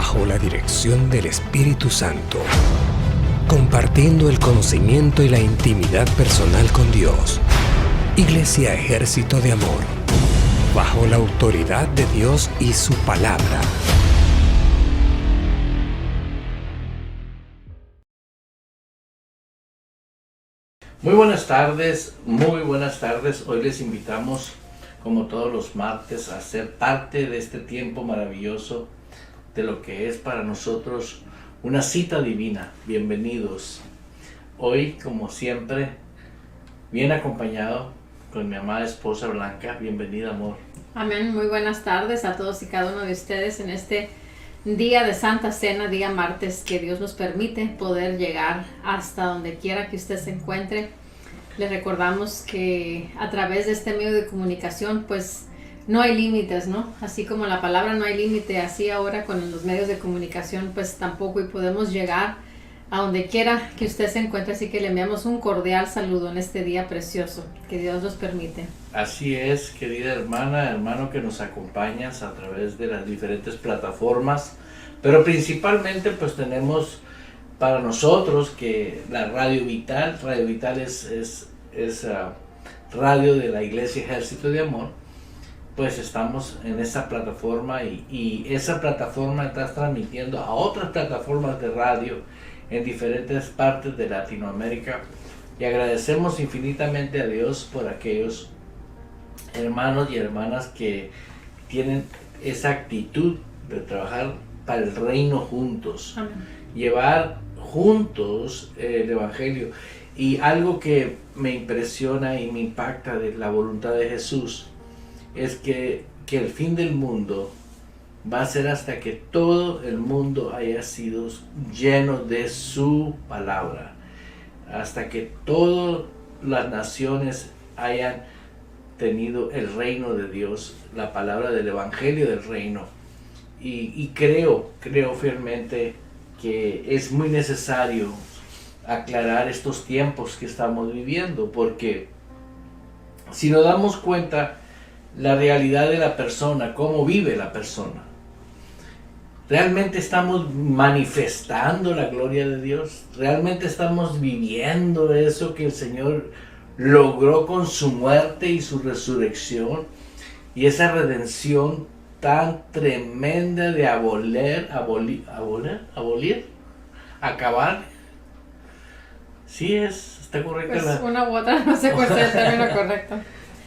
bajo la dirección del Espíritu Santo, compartiendo el conocimiento y la intimidad personal con Dios. Iglesia Ejército de Amor, bajo la autoridad de Dios y su palabra. Muy buenas tardes, muy buenas tardes. Hoy les invitamos, como todos los martes, a ser parte de este tiempo maravilloso de lo que es para nosotros una cita divina. Bienvenidos. Hoy, como siempre, bien acompañado con mi amada esposa Blanca. Bienvenida, amor. Amén. Muy buenas tardes a todos y cada uno de ustedes en este día de Santa Cena, día martes, que Dios nos permite poder llegar hasta donde quiera que usted se encuentre. Les recordamos que a través de este medio de comunicación, pues no hay límites, ¿no? Así como la palabra no hay límite, así ahora con los medios de comunicación, pues tampoco, y podemos llegar a donde quiera que usted se encuentre. Así que le enviamos un cordial saludo en este día precioso que Dios nos permite. Así es, querida hermana, hermano que nos acompañas a través de las diferentes plataformas, pero principalmente pues tenemos para nosotros que la Radio Vital es radio de la Iglesia Ejército de Amor, pues estamos en esa plataforma y esa plataforma está transmitiendo a otras plataformas de radio en diferentes partes de Latinoamérica, y agradecemos infinitamente a Dios por aquellos hermanos y hermanas que tienen esa actitud de trabajar para el reino juntos. Amén. Llevar juntos el Evangelio. Y algo que me impresiona y me impacta de la voluntad de Jesús es que el fin del mundo va a ser hasta que todo el mundo haya sido lleno de su palabra, hasta que todas las naciones hayan tenido el reino de Dios, la palabra del Evangelio del reino. Y creo fielmente que es muy necesario aclarar estos tiempos que estamos viviendo, porque si nos damos cuenta la realidad de la persona, cómo vive la persona, ¿realmente estamos manifestando la gloria de Dios? ¿Realmente estamos viviendo eso que el Señor logró con su muerte y su resurrección, y esa redención tan tremenda de acabar? Sí, está correcta. Pues una u otra, no sé cuál sea el término correcto.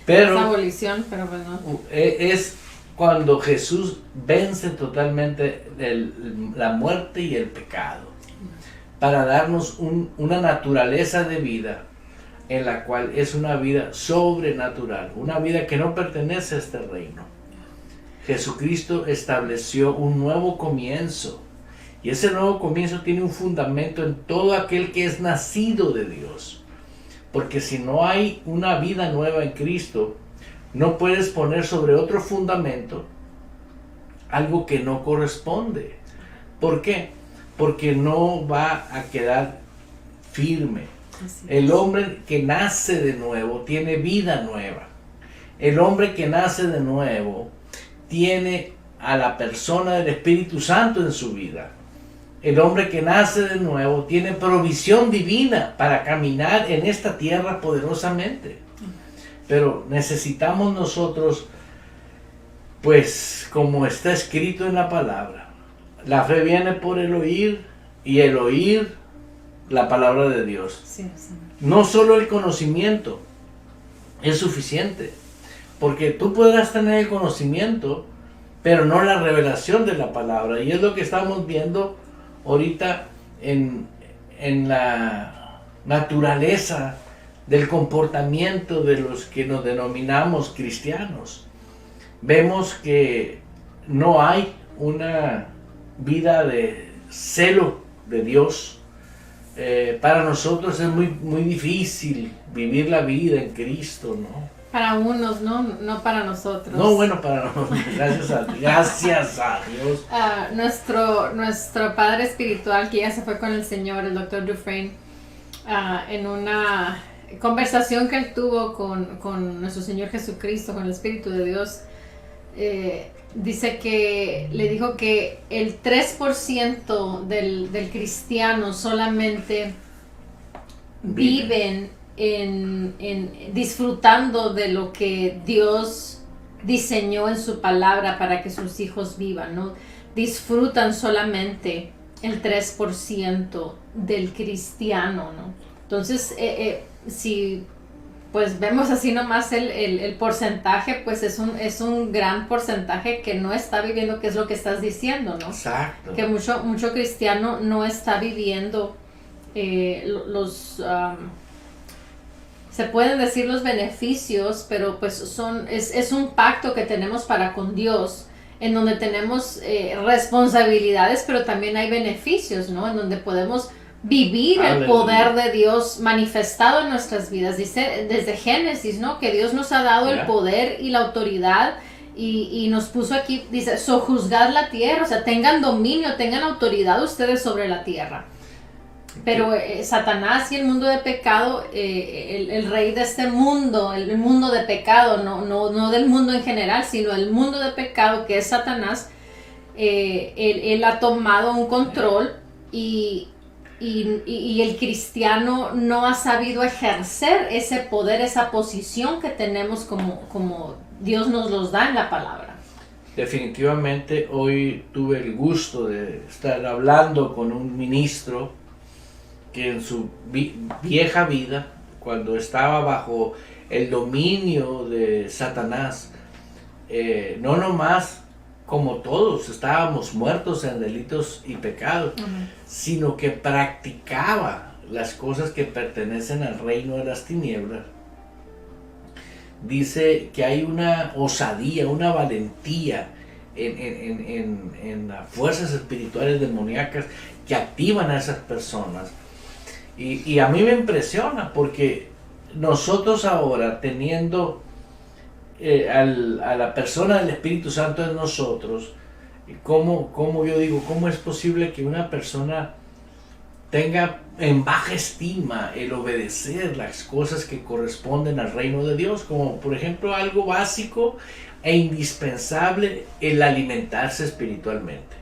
Pero es abolición, pero pues no. Es cuando Jesús vence totalmente la muerte y el pecado, para darnos una naturaleza de vida en la cual es una vida sobrenatural, una vida que no pertenece a este reino. Jesucristo estableció un nuevo comienzo, y ese nuevo comienzo tiene un fundamento en todo aquel que es nacido de Dios. Porque si no hay una vida nueva en Cristo, no puedes poner sobre otro fundamento algo que no corresponde. ¿Por qué? Porque no va a quedar firme. El hombre que nace de nuevo tiene vida nueva. El hombre que nace de nuevo tiene a la persona del Espíritu Santo en su vida. El hombre que nace de nuevo tiene provisión divina para caminar en esta tierra poderosamente. Pero necesitamos nosotros, pues como está escrito en la palabra, la fe viene por el oír, y el oír la palabra de Dios. Sí, sí. No solo el conocimiento es suficiente, porque tú podrás tener el conocimiento, pero no la revelación de la palabra. Y es lo que estamos viendo ahorita en la naturaleza del comportamiento de los que nos denominamos cristianos. Vemos que no hay una vida de celo de Dios. Para nosotros es muy difícil vivir la vida en Cristo, ¿no? Para unos, no para nosotros. No, bueno, para nosotros. Gracias a Dios. Nuestro padre espiritual, que ya se fue con el Señor, el Dr. Dufresne, en una conversación que él tuvo con nuestro Señor Jesucristo, con el Espíritu de Dios, dice que le dijo que el 3% del cristiano solamente viven en disfrutando de lo que Dios diseñó en su palabra para que sus hijos vivan, ¿no? Disfrutan solamente el 3% del cristiano, ¿no? Entonces, si pues vemos así nomás el porcentaje, pues es un gran porcentaje que no está viviendo, que es lo que estás diciendo, ¿no? Exacto. Que mucho cristiano no está viviendo se pueden decir los beneficios, pero pues es un pacto que tenemos para con Dios, en donde tenemos responsabilidades, pero también hay beneficios, ¿no? En donde podemos vivir el poder de Dios manifestado en nuestras vidas. Dice desde Génesis, ¿no? Que Dios nos ha dado el poder y la autoridad y nos puso aquí, dice, sojuzgad la tierra, o sea, tengan dominio, tengan autoridad ustedes sobre la tierra. Pero Satanás y el mundo de pecado, el rey de este mundo, el mundo de pecado, no del mundo en general, sino el mundo de pecado que es Satanás, él ha tomado un control y el cristiano no ha sabido ejercer ese poder, esa posición que tenemos como Dios nos los da en la palabra. Definitivamente hoy tuve el gusto de estar hablando con un ministro que en su vieja vida, cuando estaba bajo el dominio de Satanás, no nomás como todos estábamos muertos en delitos y pecados, sino que practicaba las cosas que pertenecen al reino de las tinieblas. Dice que hay una osadía, una valentía en las fuerzas espirituales demoníacas que activan a esas personas. Y a mí me impresiona porque nosotros ahora, teniendo a la persona del Espíritu Santo en nosotros, ¿cómo yo digo, cómo es posible que una persona tenga en baja estima el obedecer las cosas que corresponden al reino de Dios? Como por ejemplo algo básico e indispensable, el alimentarse espiritualmente.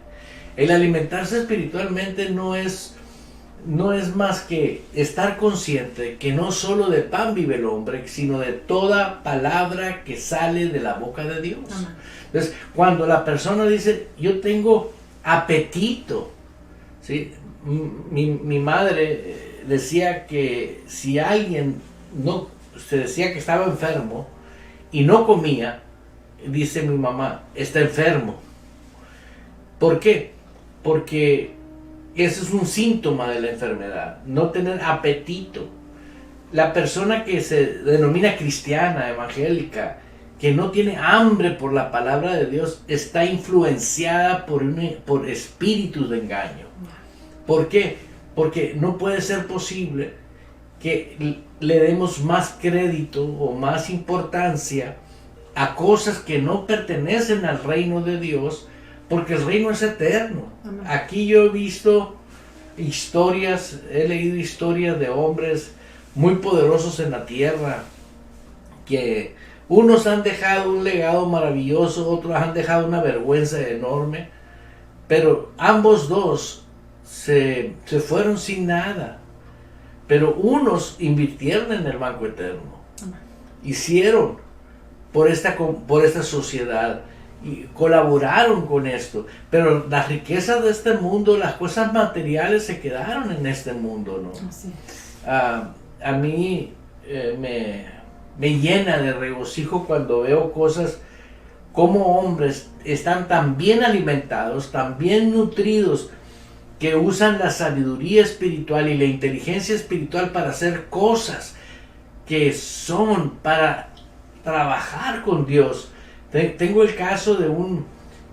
El alimentarse espiritualmente no es más que estar consciente que no solo de pan vive el hombre, sino de toda palabra que sale de la boca de Dios. Entonces, cuando la persona dice, yo tengo apetito, ¿sí? Mi madre decía que si alguien se decía que estaba enfermo y no comía, dice mi mamá, está enfermo. ¿Por qué? Porque ese es un síntoma de la enfermedad, no tener apetito. La persona que se denomina cristiana, evangélica, que no tiene hambre por la palabra de Dios, está influenciada por espíritus de engaño. ¿Por qué? Porque no puede ser posible que le demos más crédito o más importancia a cosas que no pertenecen al reino de Dios, porque el reino es eterno. Aquí yo he visto historias, he leído historias de hombres muy poderosos en la tierra, que unos han dejado un legado maravilloso, otros han dejado una vergüenza enorme, pero ambos dos se fueron sin nada. Pero unos invirtieron en el banco eterno, hicieron por esta sociedad, y colaboraron con esto, pero las riquezas de este mundo, las cosas materiales se quedaron en este mundo, ¿no? Así. A mí me llena de regocijo cuando veo cosas como hombres están tan bien alimentados, tan bien nutridos, que usan la sabiduría espiritual y la inteligencia espiritual para hacer cosas que son para trabajar con Dios. Tengo el caso de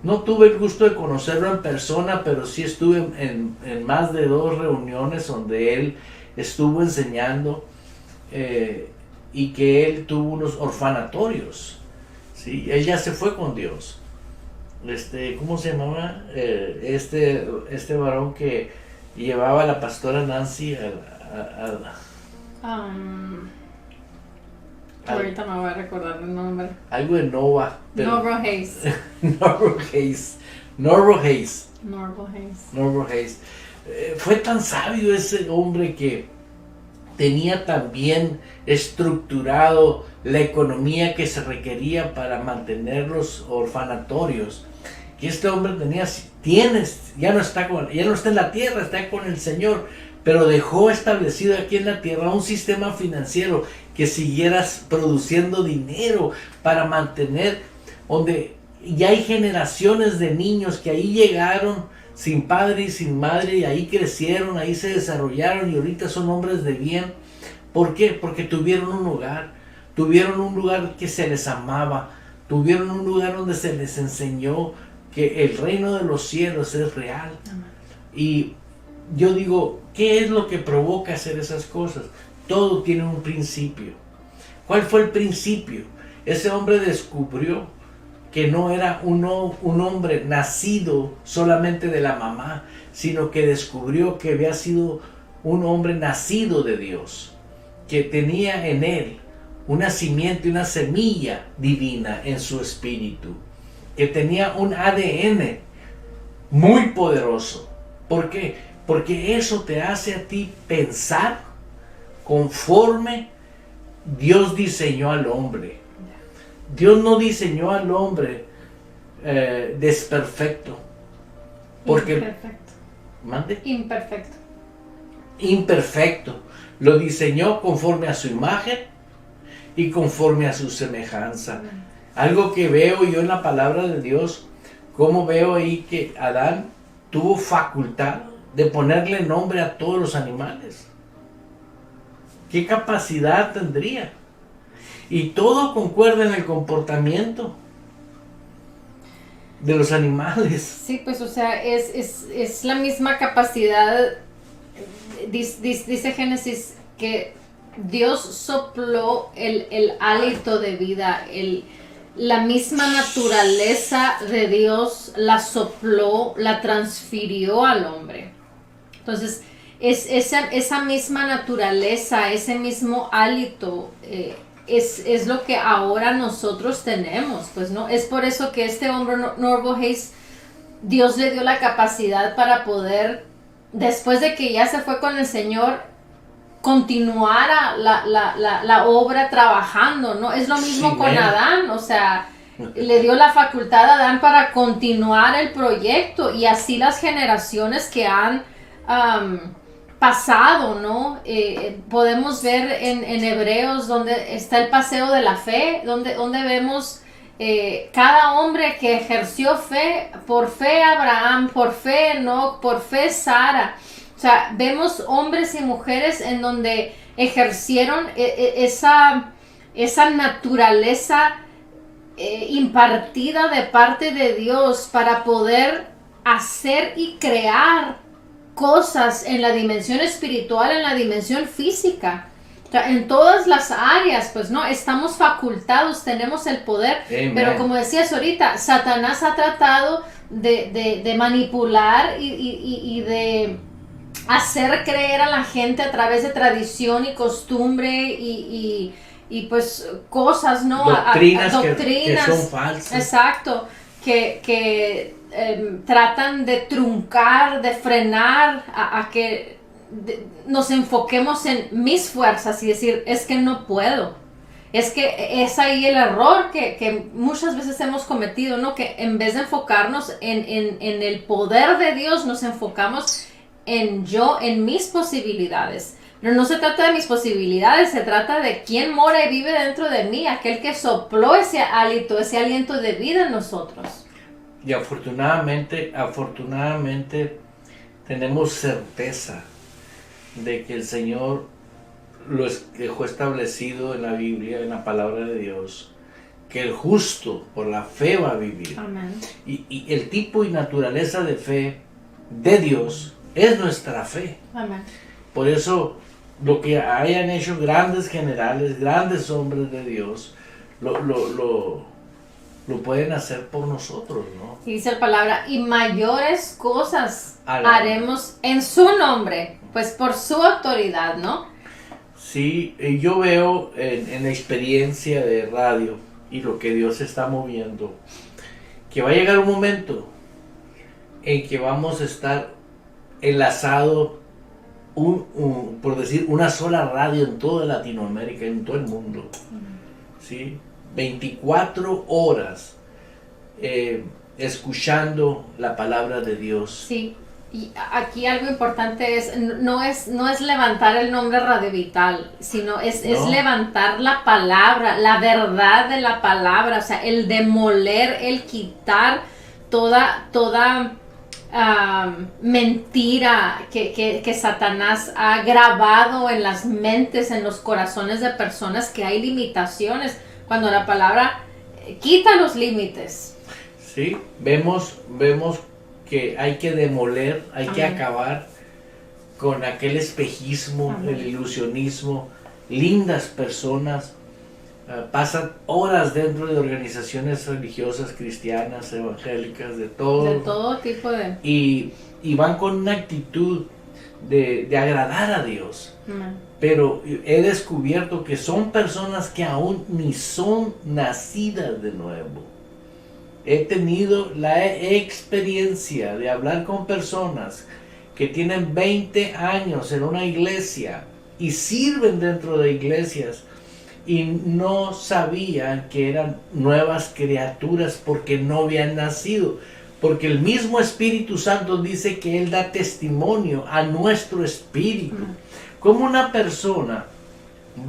no tuve el gusto de conocerlo en persona, pero sí estuve en más de 2 reuniones donde él estuvo enseñando, y que él tuvo unos orfanatorios, ¿sí? Él ya se fue con Dios. ¿Cómo se llamaba? Este varón que llevaba a la pastora Nancy Ahorita no voy a recordar el nombre. Algo de Nova. Norval Hayes. Norval Hayes. Fue tan sabio ese hombre que tenía tan bien estructurado la economía que se requería para mantener los orfanatorios, que este hombre ya no está en la tierra, está con el Señor, pero dejó establecido aquí en la tierra un sistema financiero que siguiera produciendo dinero para mantener, donde ya hay generaciones de niños que ahí llegaron sin padre y sin madre, y ahí crecieron, ahí se desarrollaron y ahorita son hombres de bien. ¿Por qué? Porque tuvieron un lugar que se les amaba, tuvieron un lugar donde se les enseñó que el reino de los cielos es real. Y yo digo, ¿qué es lo que provoca hacer esas cosas? Todo tiene un principio. ¿Cuál fue el principio? Ese hombre descubrió que no era un hombre nacido solamente de la mamá, sino que descubrió que había sido un hombre nacido de Dios, que tenía en él una simiente, una semilla divina en su espíritu, que tenía un ADN muy poderoso. ¿Por qué? Porque eso te hace a ti pensar conforme Dios diseñó al hombre. Dios no diseñó al hombre desperfecto. Porque, Imperfecto. ¿mande? Imperfecto. Lo diseñó conforme a su imagen y conforme a su semejanza. Algo que veo yo en la palabra de Dios, como veo ahí que Adán tuvo facultad de ponerle nombre a todos los animales. ¿Qué capacidad tendría? Y todo concuerda en el comportamiento de los animales. Sí, pues o sea, es la misma capacidad. Dice Génesis que Dios sopló el hálito de vida, la misma naturaleza de Dios la sopló, la transfirió al hombre. Entonces, esa misma naturaleza, ese mismo hálito, es lo que ahora nosotros tenemos, pues, ¿no? Es por eso que este hombre, Norval Hayes, Dios le dio la capacidad para poder, después de que ya se fue con el Señor, continuar la obra trabajando, ¿no? Es lo mismo con Adán, o sea, le dio la facultad a Adán para continuar el proyecto, y así las generaciones que han pasado, ¿no? Podemos ver en Hebreos donde está el paseo de la fe, donde vemos cada hombre que ejerció fe, por fe Abraham, por fe Enoc, por fe Sara. O sea, vemos hombres y mujeres en donde ejercieron esa naturaleza impartida de parte de Dios para poder hacer y crear cosas en la dimensión espiritual, en la dimensión física. O sea, en todas las áreas, pues, ¿no? Estamos facultados, tenemos el poder. Amen. Pero como decías ahorita, Satanás ha tratado de manipular y de hacer creer a la gente a través de tradición y costumbre y pues cosas, ¿no? Doctrinas que son falsas. Exacto. Que tratan de truncar, de frenar a que nos enfoquemos en mis fuerzas y decir, es que no puedo. Es que es ahí el error que muchas veces hemos cometido, ¿no? Que en vez de enfocarnos en el poder de Dios, nos enfocamos en mis posibilidades. Pero no se trata de mis posibilidades, se trata de quién mora y vive dentro de mí, aquel que sopló ese hálito, ese aliento de vida en nosotros. Y afortunadamente tenemos certeza de que el Señor lo dejó establecido en la Biblia, en la palabra de Dios, que el justo por la fe va a vivir. Amén. Y el tipo y naturaleza de fe de Dios es nuestra fe. Amén. Por eso lo que hayan hecho grandes generales, grandes hombres de Dios, lo pueden hacer por nosotros, ¿no? Y dice la palabra, y mayores cosas haremos en su nombre, pues por su autoridad, ¿no? Sí, yo veo en la experiencia de radio y lo que Dios está moviendo, que va a llegar un momento en que vamos a estar enlazado, por decir, una sola radio en toda Latinoamérica, en todo el mundo, ¿sí? 24 horas escuchando la palabra de Dios. Sí, y aquí algo importante es, no es levantar el nombre Radio Vital, sino es levantar la palabra, la verdad de la palabra, o sea, el demoler, el quitar toda mentira que Satanás ha grabado en las mentes, en los corazones de personas, que hay limitaciones, cuando la palabra quita los límites. Sí, vemos que hay que demoler, hay que acabar con aquel espejismo, el ilusionismo. Lindas personas pasan horas dentro de organizaciones religiosas, cristianas, evangélicas, de todo tipo de... Y van con una actitud de agradar a Dios. Pero he descubierto que son personas que aún ni son nacidas de nuevo. He tenido la experiencia de hablar con personas que tienen 20 años en una iglesia y sirven dentro de iglesias y no sabían que eran nuevas criaturas porque no habían nacido. Porque el mismo Espíritu Santo dice que Él da testimonio a nuestro espíritu. ¿Cómo una persona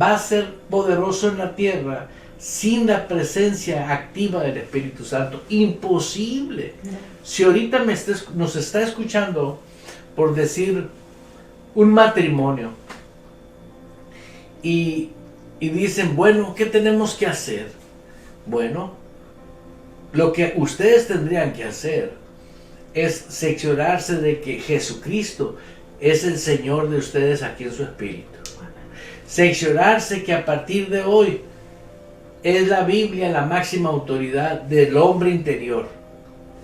va a ser poderoso en la tierra sin la presencia activa del Espíritu Santo? Imposible. Si ahorita nos está escuchando, por decir, un matrimonio, y dicen, bueno, ¿qué tenemos que hacer? Bueno, lo que ustedes tendrían que hacer es cerciorarse de que Jesucristo es el Señor de ustedes aquí en su espíritu. Cerciorarse que a partir de hoy es la Biblia la máxima autoridad del hombre interior,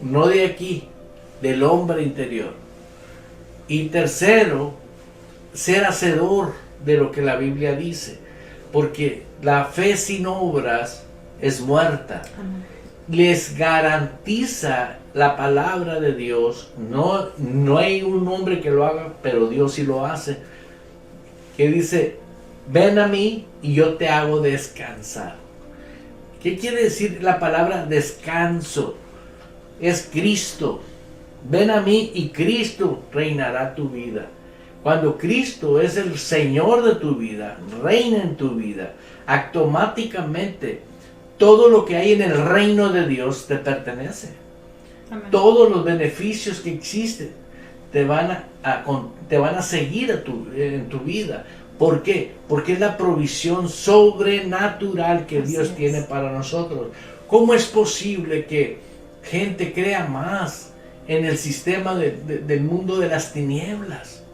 no de aquí, del hombre interior. Y tercero, ser hacedor de lo que la Biblia dice, porque la fe sin obras es muerta. Les garantiza la palabra de Dios, no hay un hombre que lo haga, pero Dios sí lo hace, que dice, ven a mí y yo te hago descansar. ¿Qué quiere decir la palabra descanso? Es Cristo. Ven a mí y Cristo reinará tu vida. Cuando Cristo es el Señor de tu vida, reina en tu vida, automáticamente todo lo que hay en el reino de Dios te pertenece. Amén. Todos los beneficios que existen te van a seguir en tu vida. ¿Por qué? Porque es la provisión sobrenatural que Dios tiene para nosotros. ¿Cómo es posible que gente crea más en el sistema del mundo de las tinieblas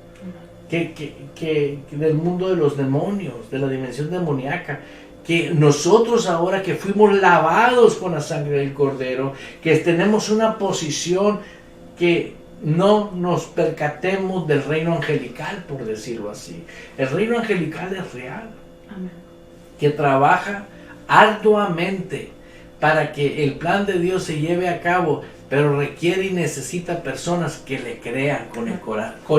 que del mundo de los demonios, de la dimensión demoníaca? Que nosotros ahora que fuimos lavados con la sangre del Cordero, que tenemos una posición que no nos percatemos del reino angelical, por decirlo así. El reino angelical es real. Amén. Que trabaja arduamente para que el plan de Dios se lleve a cabo, pero requiere y necesita personas que le crean con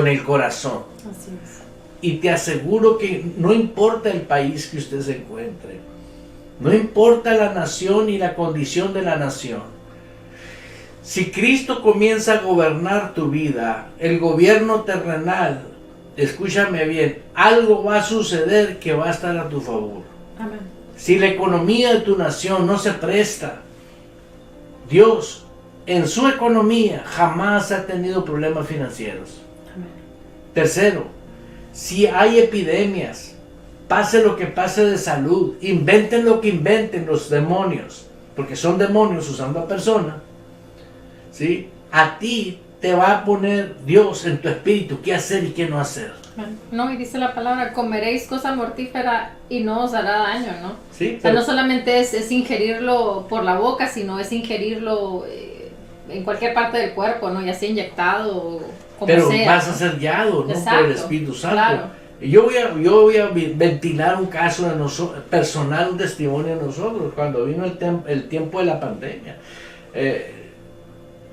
el corazón. Así es. Y te aseguro que no importa el país que usted se encuentre, no importa la nación y la condición de la nación, si Cristo comienza a gobernar tu vida, el gobierno terrenal, escúchame bien, algo va a suceder que va a estar a tu favor. Amén. Si la economía de tu nación no se presta, Dios en su economía jamás ha tenido problemas financieros. Amén. Tercero, si hay epidemias, pase lo que pase de salud, inventen lo que inventen los demonios, porque son demonios usando a personas, ¿sí? A ti te va a poner Dios en tu espíritu qué hacer y qué no hacer. No, y dice la palabra, comeréis cosa mortífera y no os hará daño, ¿no? Sí, o sea, no solamente es ingerirlo por la boca, sino es ingerirlo en cualquier parte del cuerpo, ¿no? Ya sea inyectado o como pero sea. vas a ser guiado, ¿no? Por el Espíritu Santo. Claro. Y yo voy a ventilar un caso de personal, un testimonio de nosotros, cuando vino el tiempo de la pandemia.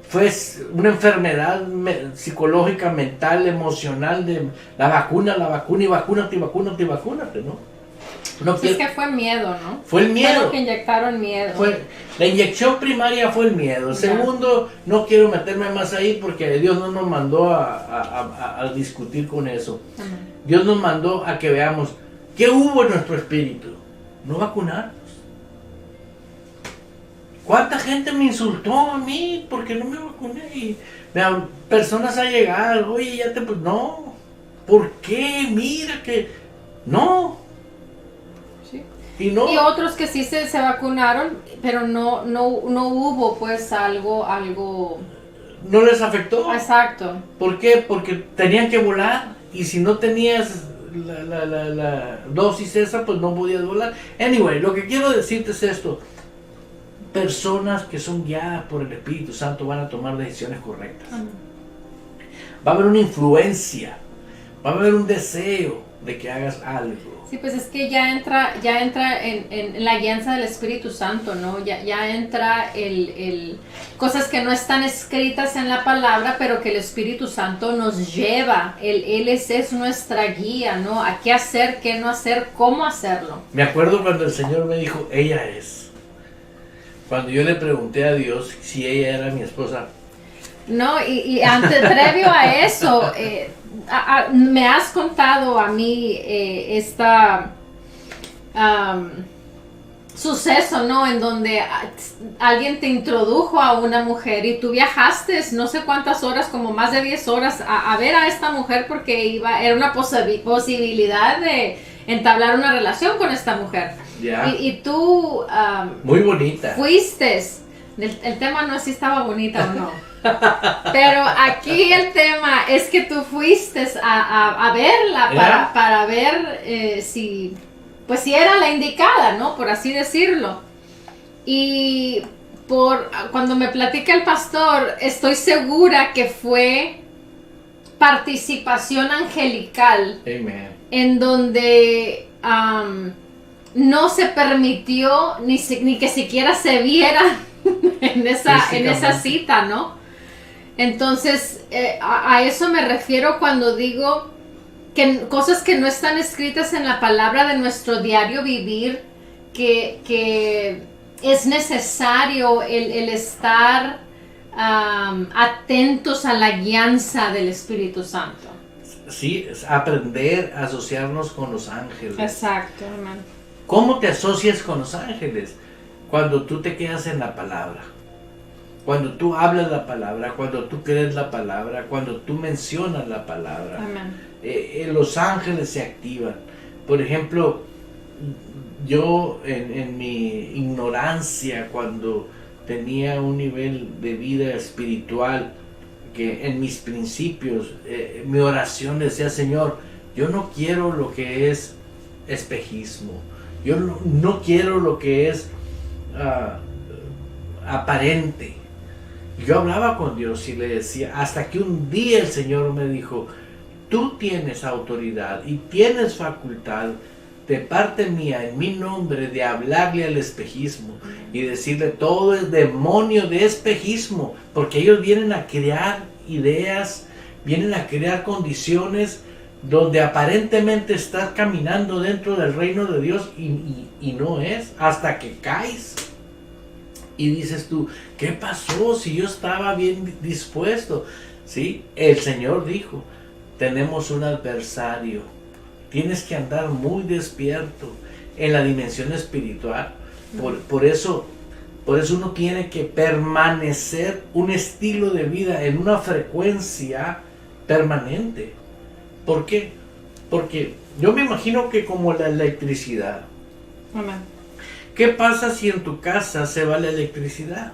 Fue una enfermedad psicológica, mental, emocional, de la vacuna y vacúnate, ¿no? Es que fue miedo, ¿no? Fue el miedo. Fue lo que inyectaron miedo. La inyección primaria fue el miedo. El segundo, no quiero meterme más ahí porque Dios no nos mandó a discutir con eso. Amén. Dios nos mandó a que veamos qué hubo en nuestro espíritu. No vacunarnos. ¿Cuánta gente me insultó a mí porque no me vacuné? Y personas a llegar, oye, pues no. ¿Por qué? Mira que no. Y otros que sí se vacunaron, pero no hubo pues algo. No les afectó. Exacto. ¿Por qué? Porque tenían que volar y si no tenías la dosis esa, pues no podías volar. Anyway, lo que quiero decirte es esto. Personas que son guiadas por el Espíritu Santo van a tomar decisiones correctas. Va a haber una influencia, va a haber un deseo de que hagas algo. Sí, pues es que ya entra en la guianza del Espíritu Santo, ¿no? Ya entra cosas que no están escritas en la palabra, pero que el Espíritu Santo nos lleva. Él es nuestra guía, ¿no? A qué hacer, qué no hacer, cómo hacerlo. Me acuerdo cuando el Señor me dijo, ella es. Cuando yo le pregunté a Dios si ella era mi esposa. No, y previo a eso, me has contado a mí suceso, ¿no? En donde alguien te introdujo a una mujer y tú viajaste no sé cuántas horas, como más de 10 horas, a ver a esta mujer porque era una posibilidad de entablar una relación con esta mujer. Yeah. Y tú... muy bonita. Fuiste. El tema no es si estaba bonita o no. Pero aquí el tema es que tú fuiste a verla para ver si era la indicada, ¿no? Por así decirlo. Y cuando me platica el pastor, estoy segura que fue participación angelical. Amen. En donde no se permitió ni que siquiera se viera en esa cita, ¿no? Entonces, a eso me refiero cuando digo que cosas que no están escritas en la palabra de nuestro diario vivir, que es necesario el estar atentos a la guianza del Espíritu Santo. Sí, es aprender a asociarnos con los ángeles. Exacto, hermano. ¿Cómo te asocias con los ángeles? Cuando tú te quedas en la palabra. Cuando tú hablas la palabra, cuando tú crees la palabra, cuando tú mencionas la palabra. Amén. Los ángeles se activan. Por ejemplo, yo en mi ignorancia, cuando tenía un nivel de vida espiritual, que en mis principios, mi oración decía, Señor, yo no quiero lo que es espejismo. Yo no quiero lo que es aparente. Yo hablaba con Dios y le decía, hasta que un día el Señor me dijo, tú tienes autoridad y tienes facultad de parte mía, en mi nombre, de hablarle al espejismo y decirle, todo es demonio de espejismo, porque ellos vienen a crear ideas, vienen a crear condiciones donde aparentemente estás caminando dentro del reino de Dios y no es, hasta que caes y dices tú, ¿qué pasó si yo estaba bien dispuesto? ¿Sí? El Señor dijo, tenemos un adversario, tienes que andar muy despierto en la dimensión espiritual. Por eso uno tiene que permanecer un estilo de vida en una frecuencia permanente. ¿Por qué? Porque yo me imagino que como la electricidad. Amén. ¿Qué pasa si en tu casa se va la electricidad?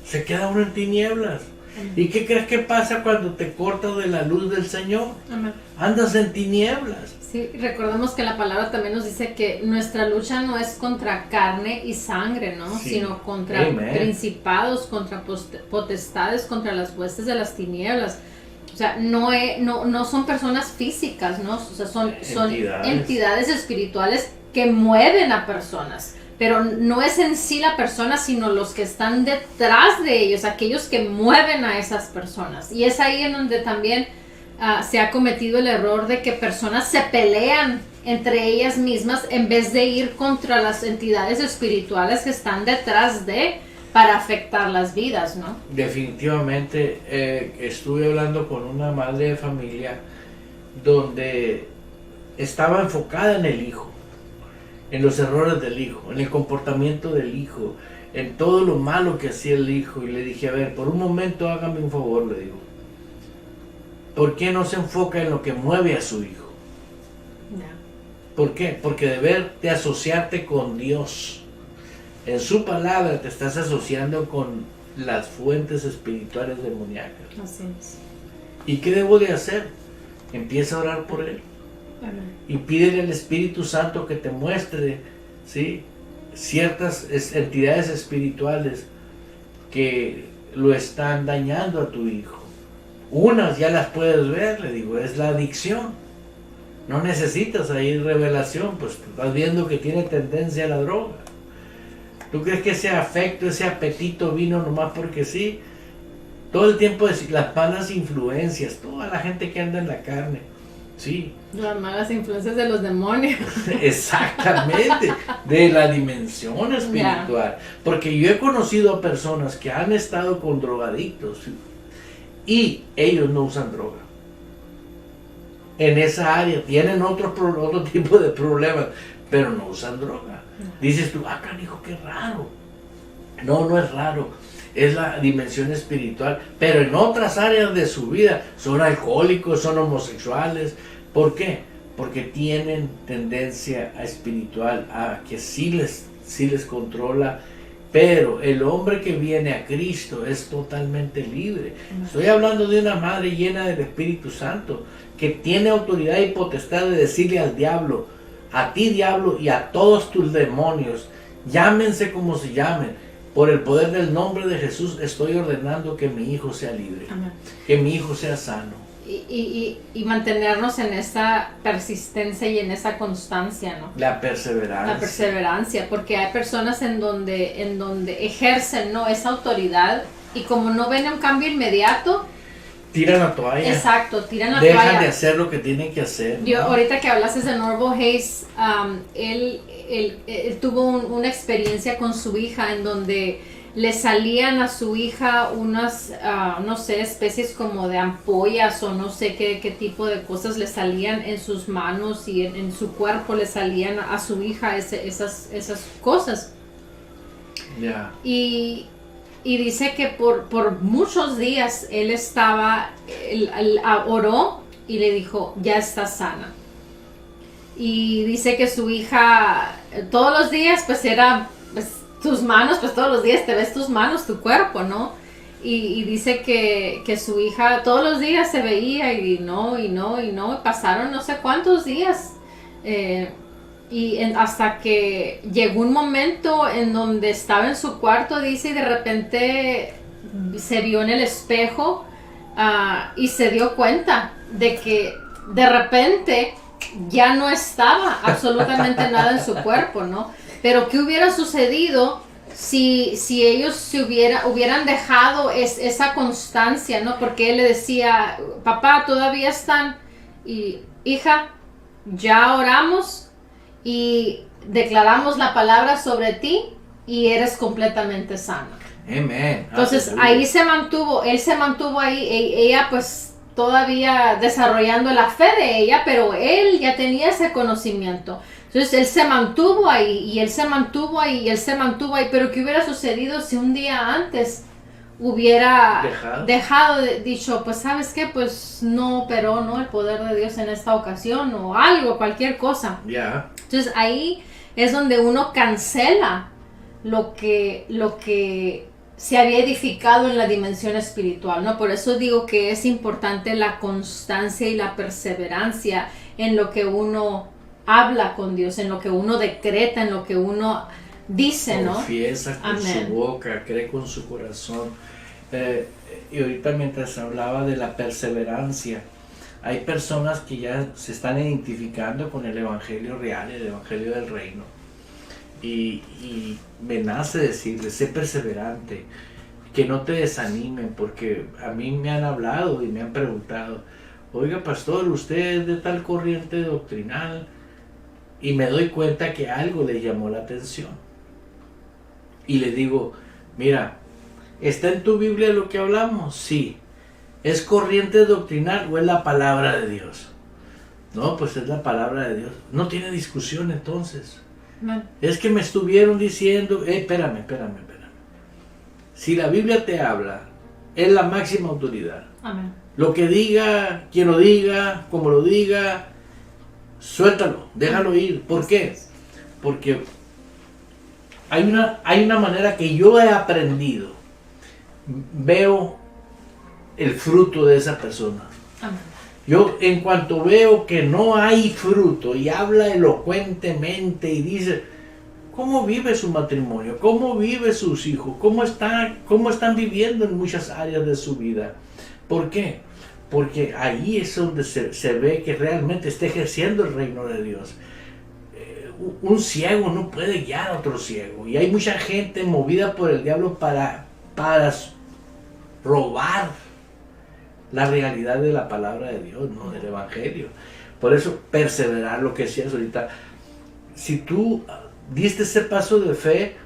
Se queda uno en tinieblas. Amén. ¿Y qué crees que pasa cuando te cortas de la luz del Señor? Amén. Andas en tinieblas. Sí, recordemos que la palabra también nos dice que nuestra lucha no es contra carne y sangre, ¿no? Sí. Sino contra principados, contra potestades, contra las huestes de las tinieblas. O sea, no son personas físicas, ¿no? O sea, son entidades espirituales que mueven a personas. Pero no es en sí la persona, sino los que están detrás de ellos, aquellos que mueven a esas personas. Y es ahí en donde también se ha cometido el error de que personas se pelean entre ellas mismas en vez de ir contra las entidades espirituales que están detrás para afectar las vidas, ¿no? Definitivamente, estuve hablando con una madre de familia donde estaba enfocada en el hijo, en los errores del hijo, en el comportamiento del hijo, en todo lo malo que hacía el hijo, y le dije, a ver, por un momento hágame un favor, le digo, ¿por qué no se enfoca en lo que mueve a su hijo? No. ¿Por qué? Porque de asociarte con Dios. En su palabra te estás asociando con las fuentes espirituales demoníacas. Así es. ¿Y qué debo de hacer? Empieza a orar por él. Amén. Y pídele al Espíritu Santo que te muestre, ¿sí?, ciertas entidades espirituales que lo están dañando a tu hijo. Unas ya las puedes ver, le digo, es la adicción. No necesitas ahí revelación, pues estás viendo que tiene tendencia a la droga. ¿Tú crees que ese afecto, ese apetito vino nomás porque sí? Todo el tiempo las malas influencias, toda la gente que anda en la carne, sí. Las malas influencias de los demonios. Exactamente, de la dimensión espiritual. Yeah. Porque yo he conocido a personas que han estado con drogadictos y ellos no usan droga. En esa área tienen otro tipo de problemas, pero no usan droga. Dices tú, canijo, qué raro. No es raro, es la dimensión espiritual, pero en otras áreas de su vida son alcohólicos, son homosexuales. ¿Por qué? Porque tienen tendencia espiritual, a que sí les controla, pero el hombre que viene a Cristo es totalmente libre. Estoy hablando de una madre llena del Espíritu Santo, que tiene autoridad y potestad de decirle al diablo, a ti diablo y a todos tus demonios, llámense como se llamen, por el poder del nombre de Jesús estoy ordenando que mi hijo sea libre. Amén. Que mi hijo sea sano. Y mantenernos en esa persistencia y en esa constancia, ¿no? La perseverancia. La perseverancia, porque hay personas en donde ejercen, ¿no?, esa autoridad, y como no ven un cambio inmediato, tiran la toalla. Exacto, tiran la toalla. Dejan de hacer lo que tienen que hacer, ¿no? Yo, ahorita que hablaste de Norval Hayes, él tuvo una experiencia con su hija en donde le salían a su hija unas, no sé, especies como de ampollas o no sé qué tipo de cosas le salían en sus manos y en su cuerpo, le salían a su hija esas cosas. Yeah. Y dice que por muchos días él oró y le dijo, ya está sana. Y dice que su hija todos los días pues era tus manos, pues todos los días te ves tus manos, tu cuerpo, ¿no? Y dice que su hija todos los días se veía y pasaron no sé cuántos días. Hasta que llegó un momento en donde estaba en su cuarto, dice, y de repente se vio en el espejo y se dio cuenta de que de repente ya no estaba absolutamente nada en su cuerpo, ¿no? Pero ¿qué hubiera sucedido si ellos hubieran dejado esa constancia, ¿no? Porque él le decía, papá, todavía están, y hija, ya oramos y declaramos la palabra sobre ti y eres completamente sana. Amén. Entonces ahí él se mantuvo ahí, ella pues todavía desarrollando la fe de ella, pero él ya tenía ese conocimiento. Entonces él se mantuvo ahí, y él se mantuvo ahí, y él se mantuvo ahí, pero ¿qué hubiera sucedido si un día antes hubiera dicho, pues sabes qué, pues no operó, ¿no?, el poder de Dios en esta ocasión, o algo, cualquier cosa? Yeah. Entonces ahí es donde uno cancela lo que se había edificado en la dimensión espiritual, ¿no? Por eso digo que es importante la constancia y la perseverancia en lo que uno habla con Dios, en lo que uno decreta, en lo que uno dice, ¿no? Confiesa con su boca, cree con su corazón. Y ahorita mientras hablaba de la perseverancia, hay personas que ya se están identificando con el evangelio real, el evangelio del reino. Y me nace decirles, sé perseverante, que no te desanimen, porque a mí me han hablado y me han preguntado, oiga pastor, usted es de tal corriente doctrinal, y me doy cuenta que algo le llamó la atención. Y le digo, mira, ¿está en tu Biblia lo que hablamos? Sí. ¿Es corriente doctrinal o es la palabra de Dios? No, pues es la palabra de Dios. No tiene discusión entonces. No. Es que me estuvieron diciendo, espérame. Si la Biblia te habla, es la máxima autoridad. Amén. Lo que diga, quien lo diga, como lo diga, suéltalo, déjalo ir. ¿Por qué? Porque hay una manera que yo he aprendido. Veo el fruto de esa persona. Amén. Yo en cuanto veo que no hay fruto y habla elocuentemente y dice cómo vive su matrimonio, cómo vive sus hijos, cómo están viviendo en muchas áreas de su vida. ¿Por qué? Porque ahí es donde se ve que realmente está ejerciendo el reino de Dios. Un ciego no puede guiar a otro ciego, y hay mucha gente movida por el diablo para robar la realidad de la palabra de Dios, ¿no? Del evangelio. Por eso perseverar, lo que decías ahorita, si tú diste ese paso de fe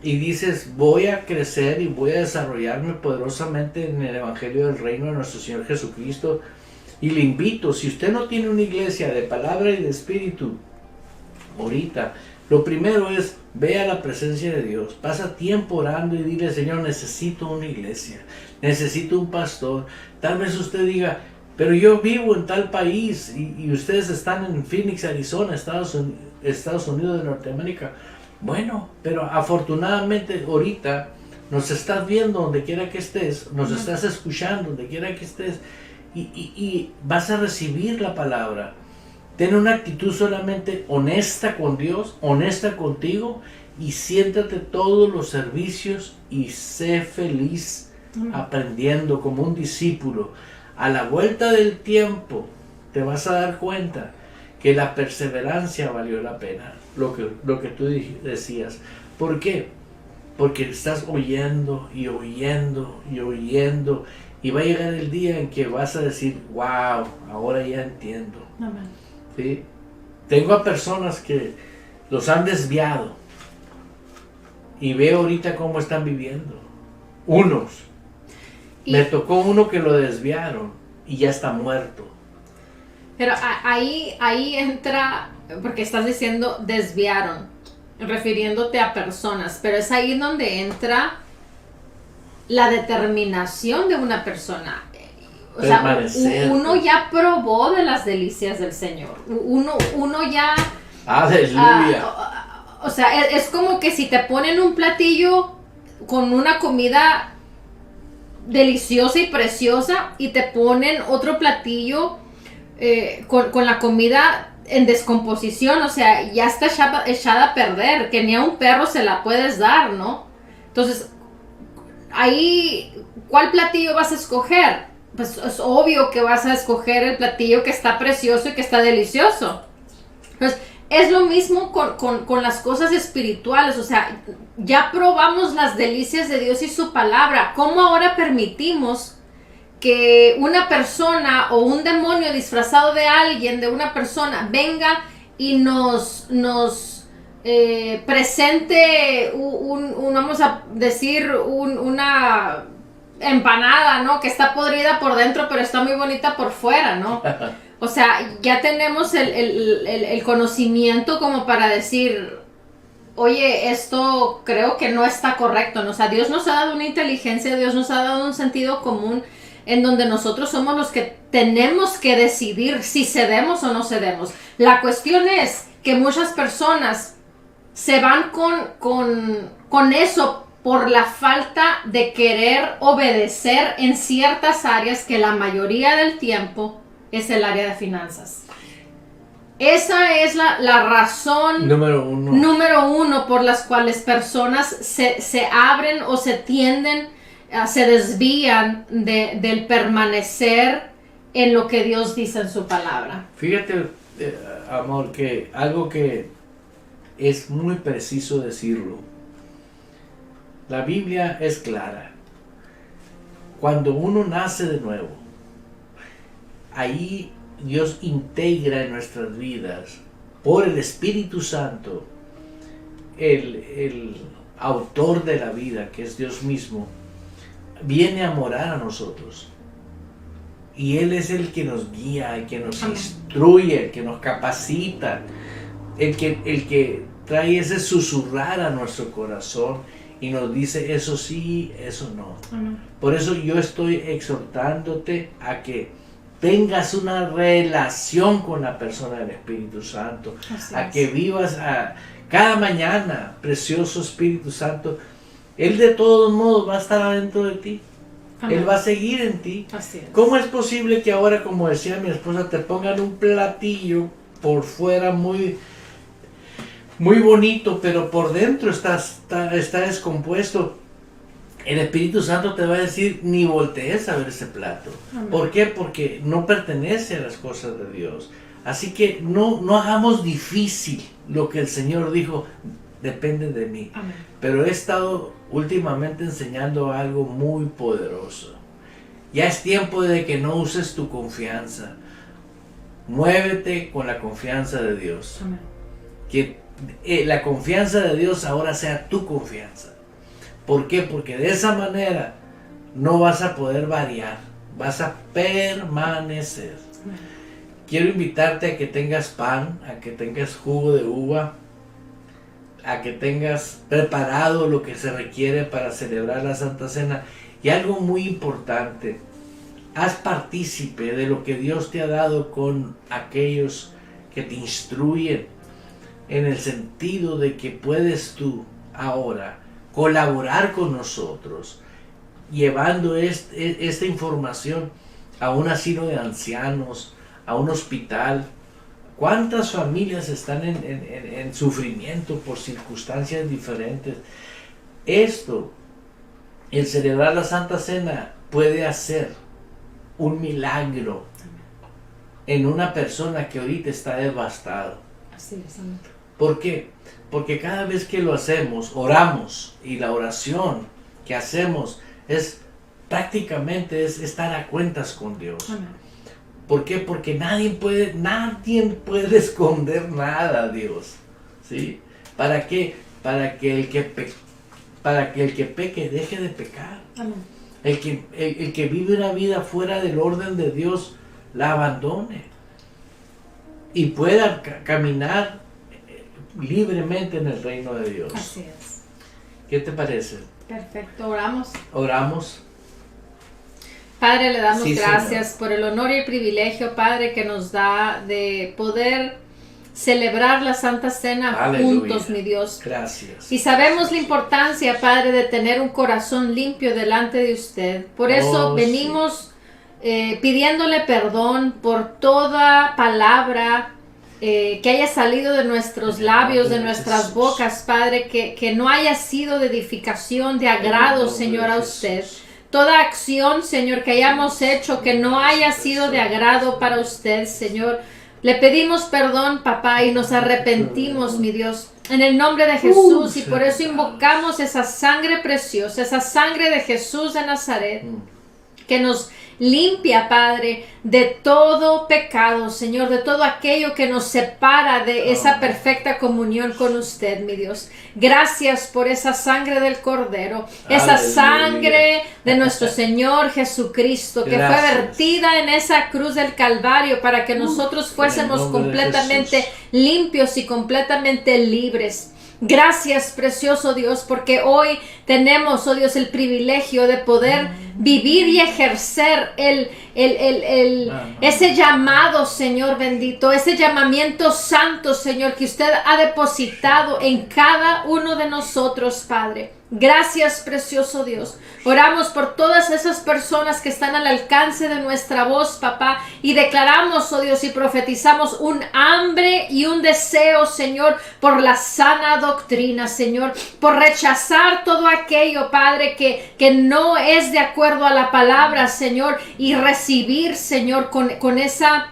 y dices voy a crecer y voy a desarrollarme poderosamente en el evangelio del reino de nuestro Señor Jesucristo, y le invito, si usted no tiene una iglesia de palabra y de espíritu ahorita, lo primero es vea la presencia de Dios, pasa tiempo orando y dile, Señor, necesito una iglesia, necesito un pastor. Tal vez usted diga, pero yo vivo en tal país y ustedes están en Phoenix, Arizona, Estados Unidos de Norteamérica. Bueno, pero afortunadamente ahorita nos estás viendo donde quiera que estés, nos estás escuchando donde quiera que estés, y vas a recibir la palabra. Ten una actitud solamente honesta con Dios, honesta contigo, y siéntate todos los servicios y sé feliz aprendiendo como un discípulo. A la vuelta del tiempo te vas a dar cuenta que la perseverancia valió la pena, lo que tú decías. ¿Por qué? Porque estás oyendo y oyendo y oyendo, y va a llegar el día en que vas a decir, wow, ahora ya entiendo. Amén. ¿Sí? Tengo a personas que los han desviado y veo ahorita cómo están viviendo. Unos. Me tocó uno que lo desviaron y ya está muerto. Pero ahí entra, porque estás diciendo desviaron, refiriéndote a personas, pero es ahí donde entra la determinación de una persona. O sea, uno ya probó de las delicias del Señor. Uno ya... ¡Aleluya! O sea, es como que si te ponen un platillo con una comida deliciosa y preciosa y te ponen otro platillo con la comida en descomposición, o sea, ya está echada a perder, que ni a un perro se la puedes dar, ¿no? Entonces, ahí, ¿cuál platillo vas a escoger? Pues es obvio que vas a escoger el platillo que está precioso y que está delicioso. Pues es lo mismo con las cosas espirituales. O sea, ya probamos las delicias de Dios y su palabra. ¿Cómo ahora permitimos que una persona o un demonio disfrazado de alguien, de una persona, venga y nos presente vamos a decir, una empanada, ¿no? Que está podrida por dentro, pero está muy bonita por fuera, ¿no? O sea, ya tenemos el conocimiento como para decir, oye, esto creo que no está correcto, ¿no? O sea, Dios nos ha dado una inteligencia, Dios nos ha dado un sentido común en donde nosotros somos los que tenemos que decidir si cedemos o no cedemos. La cuestión es que muchas personas se van con eso por la falta de querer obedecer en ciertas áreas, que la mayoría del tiempo es el área de finanzas. Esa es la razón número uno por las cuales personas se abren o se tienden se desvían del permanecer en lo que Dios dice en su palabra. Fíjate, amor, que algo que es muy preciso decirlo. La Biblia es clara. Cuando uno nace de nuevo, ahí Dios integra en nuestras vidas, por el Espíritu Santo, el autor de la vida, que es Dios mismo, viene a morar a nosotros. Y Él es el que nos guía, el que nos instruye, el que nos capacita, el que trae ese susurrar a nuestro corazón y nos dice eso sí, eso no. Por eso yo estoy exhortándote a que tengas una relación con la persona del Espíritu Santo, a que vivas cada mañana, precioso Espíritu Santo. Él de todos modos va a estar adentro de ti. Amén. Él va a seguir en ti. Así es. ¿Cómo es posible que ahora, como decía mi esposa, te pongan un platillo por fuera muy bonito, pero por dentro está descompuesto? El Espíritu Santo te va a decir, ni voltees a ver ese plato. Amén. ¿Por qué? Porque no pertenece a las cosas de Dios. Así que no hagamos difícil lo que el Señor dijo, depende de mí. Amén. Pero he estado últimamente enseñando algo muy poderoso. Ya es tiempo de que no uses tu confianza. Muévete con la confianza de Dios. Amén. Que la confianza de Dios ahora sea tu confianza. ¿Por qué? Porque de esa manera no vas a poder variar, vas a permanecer. Amén. Quiero invitarte a que tengas pan, a que tengas jugo de uva, a que tengas preparado lo que se requiere para celebrar la Santa Cena. Y algo muy importante, haz partícipe de lo que Dios te ha dado con aquellos que te instruyen, en el sentido de que puedes tú ahora colaborar con nosotros, llevando esta información a un asilo de ancianos, a un hospital. ¿Cuántas familias están en sufrimiento por circunstancias diferentes? Esto, el celebrar la Santa Cena, puede hacer un milagro en una persona que ahorita está devastada. Así es, amén. ¿Por qué? Porque cada vez que lo hacemos, oramos, y la oración que hacemos es prácticamente estar a cuentas con Dios. Amén. ¿Por qué? Porque nadie puede esconder nada a Dios, ¿sí? ¿Para qué? Para que el que peque deje de pecar. Amén. El que vive una vida fuera del orden de Dios la abandone y pueda caminar libremente en el reino de Dios. Así es. ¿Qué te parece? Perfecto, oramos. Oramos. Padre, le damos gracias, Señor, por el honor y el privilegio, Padre, que nos da de poder celebrar la Santa Cena. Aleluya. Juntos, mi Dios. Gracias. Y sabemos la importancia, Padre, de tener un corazón limpio delante de usted. Por eso venimos pidiéndole perdón por toda palabra que haya salido de nuestros labios, de nuestras bocas, Padre, que no haya sido de edificación, de agrado, Señor, a usted. Toda acción, Señor, que hayamos hecho que no haya sido de agrado para usted, Señor, le pedimos perdón, papá, y nos arrepentimos, mi Dios, en el nombre de Jesús, y por eso invocamos esa sangre preciosa, esa sangre de Jesús de Nazaret, que nos limpia, Padre, de todo pecado, Señor, de todo aquello que nos separa de esa perfecta comunión con usted, mi Dios. Gracias por esa sangre del Cordero, esa sangre de nuestro Señor Jesucristo, que fue vertida en esa cruz del Calvario para que nosotros fuésemos completamente limpios y completamente libres. Gracias, precioso Dios, porque hoy tenemos, oh Dios, el privilegio de poder vivir y ejercer ese llamado, Señor bendito, ese llamamiento santo, Señor, que usted ha depositado en cada uno de nosotros, Padre. Gracias, precioso Dios. Oramos por todas esas personas que están al alcance de nuestra voz, papá, y declaramos, oh Dios, y profetizamos un hambre y un deseo, Señor, por la sana doctrina, Señor, por rechazar todo aquello, Padre, que no es de acuerdo a la palabra, Señor, y recibir, Señor, con esa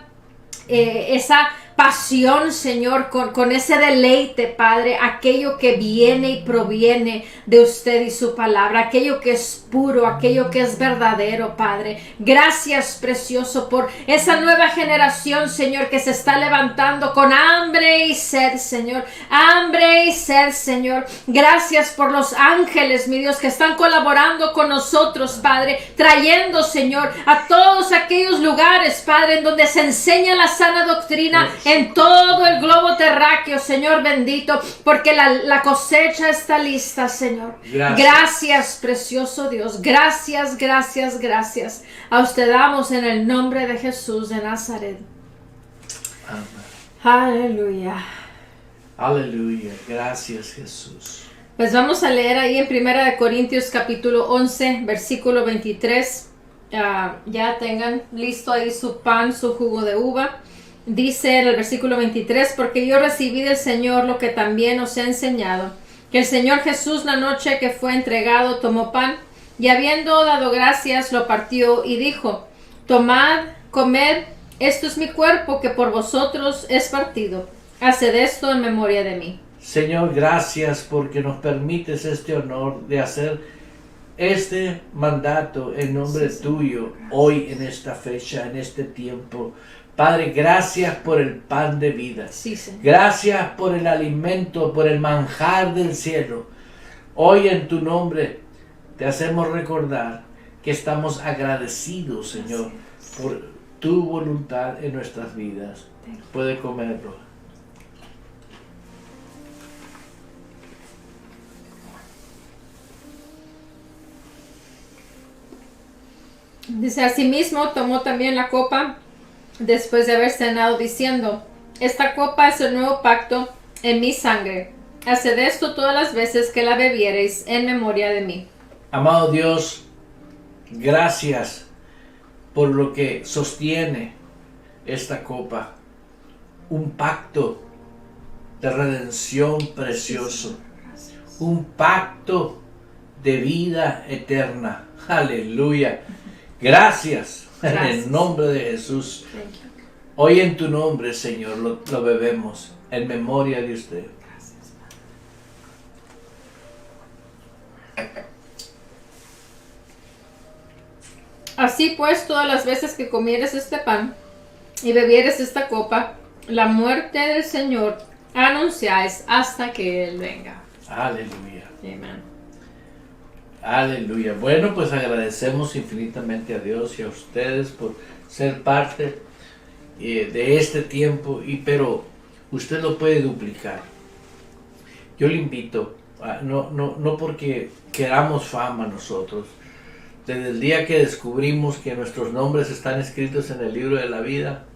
pasión, Señor, con ese deleite, Padre, aquello que viene y proviene de usted y su palabra, aquello que es puro, aquello que es verdadero, Padre. Gracias, precioso, por esa nueva generación, Señor, que se está levantando con hambre y sed, Señor. Hambre y sed, Señor. Gracias por los ángeles, mi Dios, que están colaborando con nosotros, Padre, trayendo, Señor, a todos aquellos lugares, Padre, en donde se enseña la sana doctrina, en todo el globo terráqueo, Señor bendito, porque la cosecha está lista, Señor. Gracias, precioso Dios. Gracias, gracias, gracias. A usted damos en el nombre de Jesús de Nazaret. Amén. Aleluya. Aleluya. Gracias, Jesús. Pues vamos a leer ahí en 1 Corintios capítulo 11, versículo 23. Ya tengan listo ahí su pan, su jugo de uva. Dice en el versículo 23, porque yo recibí del Señor lo que también os he enseñado, que el Señor Jesús la noche que fue entregado tomó pan, y habiendo dado gracias lo partió y dijo, tomad, comed, esto es mi cuerpo que por vosotros es partido, haced esto en memoria de mí. Señor, gracias porque nos permites este honor de hacer este mandato en nombre tuyo, hoy en esta fecha, en este tiempo. Padre, gracias por el pan de vida. Sí, gracias por el alimento, por el manjar del cielo. Hoy en tu nombre te hacemos recordar que estamos agradecidos, Señor, por tu voluntad en nuestras vidas. Puede comerlo. Dice, asimismo tomó también la copa después de haber cenado, diciendo, esta copa es el nuevo pacto en mi sangre. Haced esto todas las veces que la bebiereis en memoria de mí. Amado Dios, gracias por lo que sostiene esta copa. Un pacto de redención precioso. Un pacto de vida eterna. Aleluya. Gracias. En el nombre de Jesús. Hoy en tu nombre, Señor, lo bebemos en memoria de usted. Así pues, todas las veces que comieres este pan y bebieres esta copa, la muerte del Señor anunciáis hasta que Él venga. Aleluya. Amén. Aleluya. Bueno, pues agradecemos infinitamente a Dios y a ustedes por ser parte de este tiempo, pero usted lo puede duplicar. Yo le invito, no porque queramos fama nosotros, desde el día que descubrimos que nuestros nombres están escritos en el libro de la vida,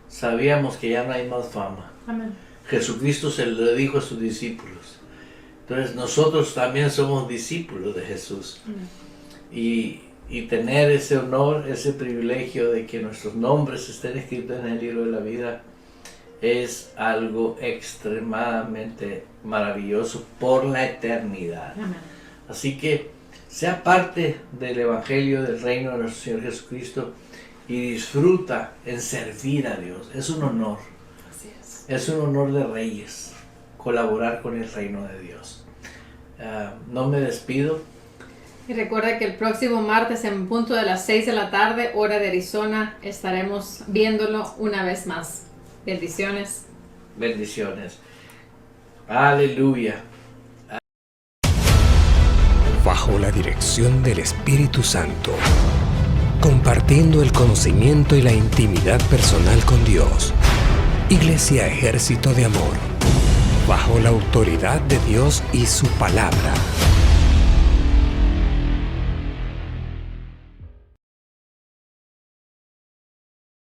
sabíamos que ya no hay más fama. Amén. Jesucristo se lo dijo a sus discípulos. Entonces nosotros también somos discípulos de Jesús. Y tener ese honor, ese privilegio de que nuestros nombres estén escritos en el libro de la vida es algo extremadamente maravilloso por la eternidad. Amén. Así que sea parte del Evangelio del Reino de nuestro Señor Jesucristo y disfruta en servir a Dios. Es un honor. Así es. Es un honor de reyes colaborar con el reino de Dios. No me despido. Y recuerda que el próximo martes en punto de las 6 de la tarde, hora de Arizona, estaremos viéndolo una vez más. Bendiciones. Bendiciones. Aleluya. Bajo la dirección del Espíritu Santo, compartiendo el conocimiento y la intimidad personal con Dios. Iglesia Ejército de Amor. Bajo la autoridad de Dios y su palabra.